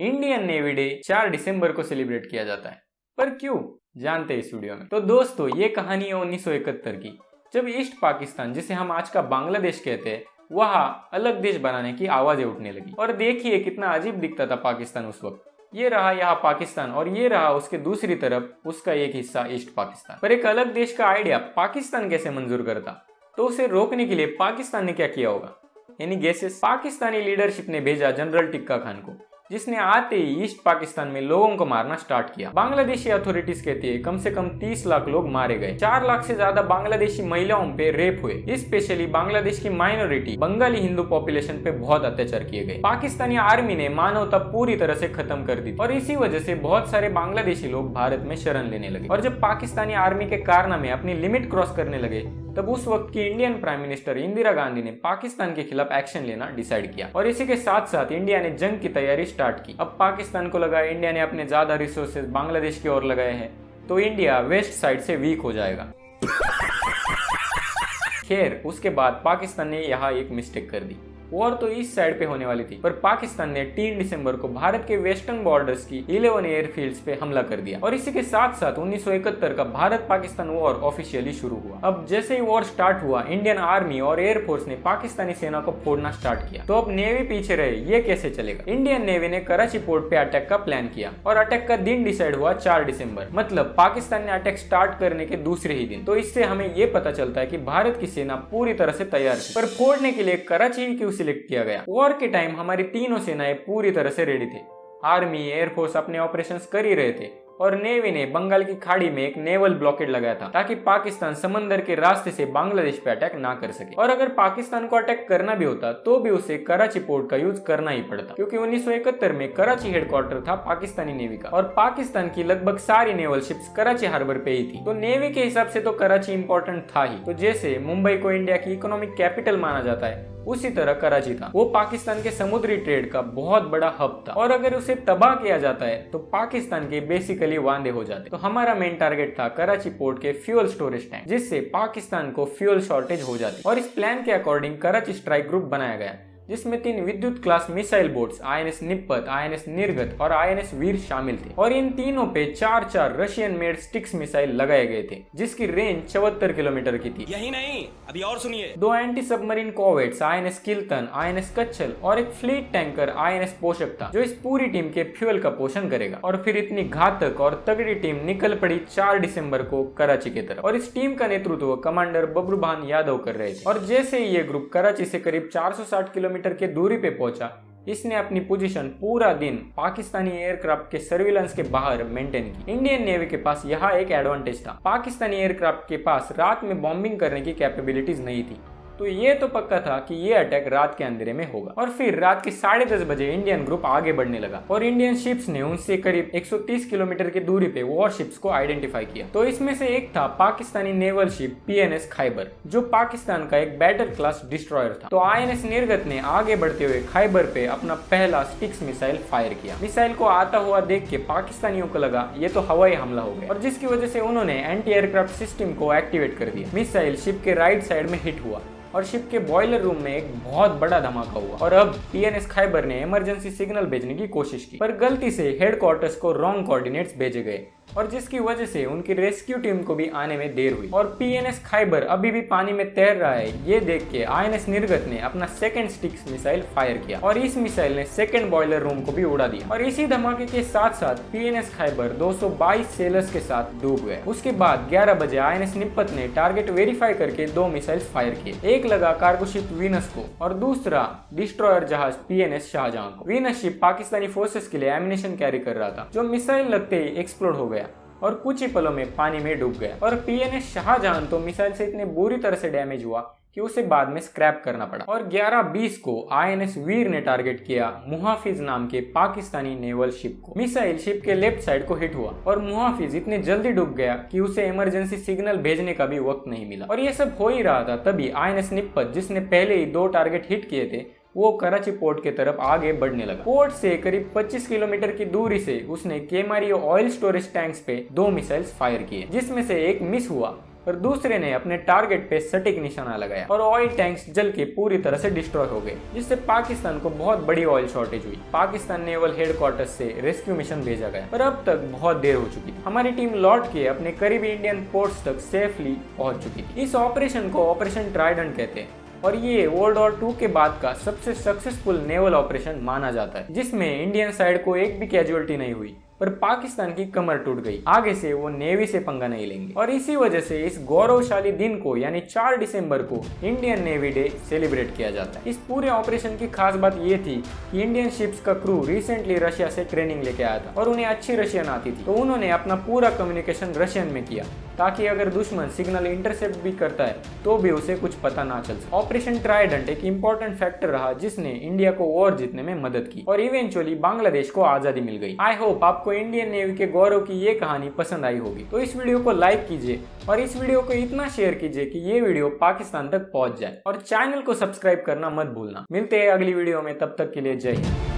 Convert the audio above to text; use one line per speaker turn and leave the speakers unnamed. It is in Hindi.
इंडियन नेवी डे 4 दिसंबर को सेलिब्रेट किया जाता है, पर क्यों, जानते हैं इस वीडियो में। तो दोस्तों, ये कहानी है 1971 की, जब ईस्ट पाकिस्तान, जिसे हम आज का बांग्लादेश कहते हैं, वहां अलग देश बनाने की आवाजें उठने लगी। और देखिए कितना अजीब दिखता था पाकिस्तान उस वक्त। ये रहा यहाँ पाकिस्तान और ये रहा उसके दूसरी तरफ उसका एक हिस्सा ईस्ट पाकिस्तान। पर एक अलग देश का आइडिया पाकिस्तान कैसे मंजूर करता, तो उसे रोकने के लिए पाकिस्तान ने क्या किया होगा? यानी गेसेस। पाकिस्तानी लीडरशिप ने भेजा जनरल टिक्का खान को, जिसने आते ही ईस्ट पाकिस्तान में लोगों को मारना स्टार्ट किया। बांग्लादेशी अथॉरिटीज कहती है कम से कम 30 लाख लोग मारे गए। 4 लाख से ज्यादा बांग्लादेशी महिलाओं पे रेप हुए। स्पेशली बांग्लादेश की माइनॉरिटी बंगाली हिंदू पॉपुलेशन पे बहुत अत्याचार किए गए। पाकिस्तानी आर्मी ने मानवता पूरी तरह से खत्म कर दी और इसी वजह से बहुत सारे बांग्लादेशी लोग भारत में शरण लेने लगे। और जब पाकिस्तानी आर्मी के कारनामे अपनी लिमिट क्रॉस करने लगे, तब उस वक्त की Indian prime minister Indira Gandhi ने पाकिस्तान के खिलाफ एक्शन लेना डिसाइड किया। और इसी के साथ साथ इंडिया ने जंग की तैयारी स्टार्ट की। अब पाकिस्तान को लगा इंडिया ने अपने ज्यादा रिसोर्सेज बांग्लादेश की ओर लगाए हैं, तो इंडिया वेस्ट साइड से वीक हो जाएगा। खैर, उसके बाद पाकिस्तान ने यहाँ एक मिस्टेक कर दी। वॉर तो इस साइड पे होने वाली थी, पर पाकिस्तान ने 3 दिसंबर को भारत के वेस्टर्न बॉर्डर्स की 11 एयरफील्ड्स पे हमला कर दिया। और इसी के साथ साथ 1971 का भारत पाकिस्तान वॉर ऑफिशियली शुरू हुआ। अब जैसे ही वॉर स्टार्ट हुआ, इंडियन आर्मी और एयरफोर्स ने पाकिस्तानी सेना को फोड़ना स्टार्ट किया। तो अब नेवी पीछे रहे, ये कैसे चलेगा? इंडियन नेवी ने कराची पोर्ट पे अटैक का प्लान किया और अटैक का दिन डिसाइड हुआ 4 दिसंबर, मतलब पाकिस्तान ने अटैक स्टार्ट करने के दूसरे ही दिन। तो इससे हमें ये पता चलता है कि भारत की सेना पूरी तरह से तैयार थी। पर फोड़ने के लिए कराची ही क्यों सिलेक्ट किया गया? वॉर के टाइम हमारी तीनों सेनाएं पूरी तरह से रेडी थे। आर्मी, एयरफोर्स अपने ऑपरेशंस कर ही रहे थे और नेवी ने बंगाल की खाड़ी में एक नेवल ब्लॉकेड लगाया था, ताकि पाकिस्तान समंदर के रास्ते से बांग्लादेश पे अटैक ना कर सके। और अगर पाकिस्तान को अटैक करना भी होता तो भी उसे कराची पोर्ट का यूज करना ही पड़ता, क्योंकि 1971 में कराची हेडक्वार्टर था पाकिस्तानी नेवी का और पाकिस्तान की लगभग सारी नेवल शिप्स कराची हार्बर पे ही थी। तो नेवी के हिसाब से तो कराची इंपॉर्टेंट था ही। तो जैसे मुंबई को इंडिया की इकोनॉमिक कैपिटल माना जाता है, उसी तरह कराची था। वो पाकिस्तान के समुद्री ट्रेड का बहुत बड़ा हब था और अगर उसे तबाह किया जाता है तो पाकिस्तान के बेसिकली वांदे हो जाते। तो हमारा मेन टारगेट था कराची पोर्ट के फ्यूल स्टोरेज टैंक, जिससे पाकिस्तान को फ्यूल शॉर्टेज हो जाती। और इस प्लान के अकॉर्डिंग कराची स्ट्राइक ग्रुप बनाया गया, जिसमें 3 विद्युत class missile boats INS निप्पत, INS निर्गत और INS वीर शामिल थे। और इन तीनों पे 4 रशियन मेड स्टिक्स मिसाइल लगाए गए थे, जिसकी रेंज 74 किलोमीटर की थी।
यही नहीं, अभी और सुनिए।
2 anti submarine कॉवेट्स INS Kiltan, INS कच्छल और एक फ्लीट टैंकर INS पोषक था, जो इस पूरी टीम के फ्यूल का पोषण करेगा। और फिर इतनी घातक और तगड़ी टीम निकल पड़ी 4 दिसंबर को कराची की तरफ। और इस टीम का नेतृत्व कमांडर बब्रुभान यादव कर रहे थे। और जैसे ही ये ग्रुप कराची से करीब 460 किलोमीटर के दूरी पे पहुंचा, इसने अपनी पोजीशन पूरा दिन पाकिस्तानी एयरक्राफ्ट के सर्विलांस के बाहर मेंटेन की। इंडियन नेवी के पास यहाँ एक एडवांटेज था, पाकिस्तानी एयरक्राफ्ट के पास रात में बॉम्बिंग करने की कैपेबिलिटीज नहीं थी। तो ये तो पक्का था कि ये अटैक रात के अंधेरे में होगा। और फिर रात के 10:30 बजे इंडियन ग्रुप आगे बढ़ने लगा और इंडियन शिप्स ने उनसे करीब 130 किलोमीटर की दूरी पे वॉर शिप्स को आइडेंटिफाई किया। तो इसमें से एक था Pakistani naval ship PNS Khyber, जो पाकिस्तान का एक बैटल क्लास डिस्ट्रॉयर था। तो INS निर्गत ने आगे बढ़ते हुए खैबर पे अपना पहला स्टिक्स मिसाइल फायर किया। मिसाइल को आता हुआ देख के पाकिस्तानियों को लगा ये तो हवाई हमला हो गया, और जिसकी वजह से उन्होंने एंटी एयरक्राफ्ट सिस्टम को एक्टिवेट कर दिया। मिसाइल शिप के राइट साइड में हिट हुआ और शिप के बॉयलर रूम में एक बहुत बड़ा धमाका हुआ। और अब PNS खैबर ने इमरजेंसी सिग्नल भेजने की कोशिश की, पर गलती से हेडक्वार्टर्स को रॉन्ग कोऑर्डिनेट्स भेजे गए और जिसकी वजह से उनकी रेस्क्यू टीम को भी आने में देर हुई। और PNS खैबर अभी भी पानी में तैर रहा है, ये देख के INS निर्गत ने अपना सेकंड स्टिक्स मिसाइल फायर किया और इस मिसाइल ने सेकंड बॉयलर रूम को भी उड़ा दिया। और इसी धमाके के साथ साथ PNS खैबर 222 सेलर्स के साथ डूब गए। उसके बाद 11 बजे INS निप्पत ने टारगेट वेरीफाई करके 2 मिसाइल फायर किए। एक लगा कार्गो शिप वीनस को और दूसरा डिस्ट्रॉयर जहाज PNS शाहजहां को। वीनस शिप पाकिस्तानी फोर्सेस के लिए एमिनेशन कैरी कर रहा था, जो मिसाइल लगते ही एक्सप्लोड हो गया और कुछ ही पलों में पानी में डूब गया। और PNS शाहजहां तो मिसाइल से इतने बुरी तरह से डैमेज हुआ कि उसे बाद में स्क्रैप करना पड़ा। और 11:20 को INS वीर ने टारगेट किया मुहाफिज नाम के पाकिस्तानी नेवल शिप को। मिसाइल शिप के लेफ्ट साइड को हिट हुआ और मुहाफिज इतने जल्दी डूब गया कि उसे इमरजेंसी सिग्नल भेजने का भी वक्त नहीं मिला। और ये सब हो ही रहा था तभी INS निप्पत, जिसने पहले ही 2 टारगेट हिट किए थे, वो कराची पोर्ट की तरफ आगे बढ़ने लगा। पोर्ट से करीब 25 किलोमीटर की दूरी से उसने केमारियो ऑयल स्टोरेज टैंक्स पे 2 मिसाइल्स फायर किए, जिसमें से एक मिस हुआ और दूसरे ने अपने टारगेट पे सटीक निशाना लगाया और ऑयल टैंक्स जल के पूरी तरह से डिस्ट्रॉय हो गए, जिससे पाकिस्तान को बहुत बड़ी ऑयल शॉर्टेज हुई। पाकिस्तान नेवल हेडक्वार्टर्स से रेस्क्यू मिशन भेजा गया, पर अब तक बहुत देर हो चुकी थी। हमारी टीम लौट के अपने करीबी इंडियन पोर्ट्स तक सेफली पहुंच चुकी थी। इस ऑपरेशन को ऑपरेशन ट्राइडेंट कहते हैं और ये वर्ल्ड वॉर 2 के बाद का सबसे सक्सेसफुल नेवल ऑपरेशन माना जाता है, जिसमें इंडियन साइड को एक भी कैजुअलिटी नहीं हुई, पर पाकिस्तान की कमर टूट गई। आगे से वो नेवी से पंगा नहीं लेंगे और इसी वजह से इस गौरवशाली दिन को यानी 4 दिसंबर को इंडियन नेवी डे सेलिब्रेट किया जाता है। इस पूरे ऑपरेशन की खास बात ये थी कि इंडियन शिप्स का क्रू रिसेंटली रशिया से ट्रेनिंग लेके आया था और उन्हें अच्छी रशियन आती थी, तो उन्होंने अपना पूरा कम्युनिकेशन रशियन में किया ताकि अगर दुश्मन सिग्नल इंटरसेप्ट भी करता है तो भी उसे कुछ पता ना चल सके। ऑपरेशन ट्राइडेंट एक इंपॉर्टेंट फैक्टर रहा जिसने इंडिया को वॉर जीतने में मदद की और इवेंचुअली बांग्लादेश को आजादी मिल गई। आई होप आपको इंडियन नेवी के गौरव की ये कहानी पसंद आई होगी, तो इस वीडियो को लाइक कीजिए और इस वीडियो को इतना शेयर कीजिए कि ये वीडियो पाकिस्तान तक पहुंच जाए और चैनल को सब्सक्राइब करना मत भूलना। मिलते हैं अगली वीडियो में, तब तक के लिए जय हिंद।